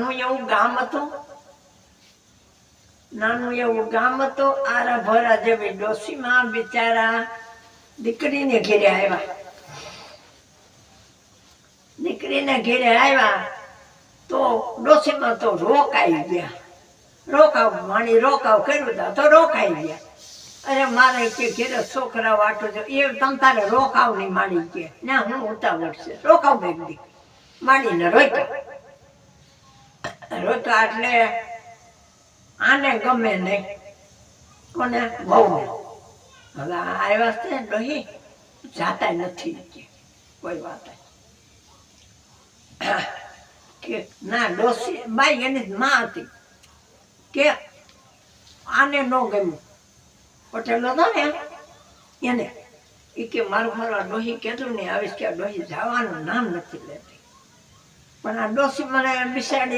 એવું ગામ હતું, નાનું એવું ગામ હતું. આરા ભરા જેવી ડોસીમાં બિચારા દીકરીને ઘેરે આવ્યા. દીકરીને ઘેરે આવ્યા તો ડોસીમાં તો રોકાઈ ગયા. રોકાવ માણી રોકાવ કર્યું તો રોકાઈ ગયા. અરે મારે કે ઘેરે છોકરા વાટો છે એ તમ તારે રોકાવ નહીં માણી કે ના હું ઉતાવળ છે રોકાવ બેગડી માણીને રોક્યા. રોક્યા એટલે આને ગમે નહીં, કોને બહુ હવે આવ્યા છે ડોહી જાતા નથી કે કોઈ વાત કે ના ડોસી બાઈ એની માં હતી કે આને ન ગમ્યું પટેલ હતો ને એને એ કે મારું મારું ડોહી કેટલું નહીં આવીશ કે ડોહી જવાનું નામ નથી લેતી. પણ આ ડોસી મને બિસાડી